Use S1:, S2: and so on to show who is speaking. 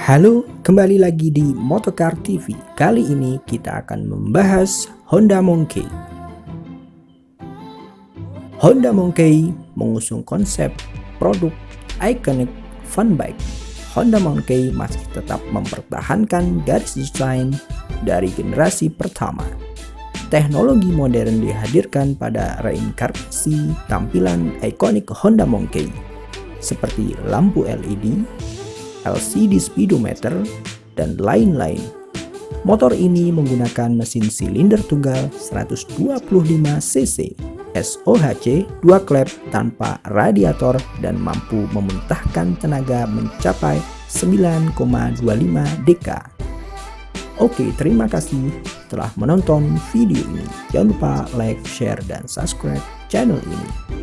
S1: Halo, kembali lagi di Motocar TV. Kali ini kita akan membahas Honda Monkey. Honda Monkey mengusung konsep produk iconic fun bike. Honda Monkey masih tetap mempertahankan garis desain dari generasi pertama. Teknologi modern dihadirkan pada reinkarnasi tampilan ikonik Honda Monkey, seperti lampu LED, LCD speedometer, dan lain-lain. Motor ini menggunakan mesin silinder tunggal 125 cc, SOHC 2 klep tanpa radiator dan mampu memuntahkan tenaga mencapai 9,25 dk. Oke, terima kasih telah menonton video ini. Jangan lupa like, share, dan subscribe channel ini.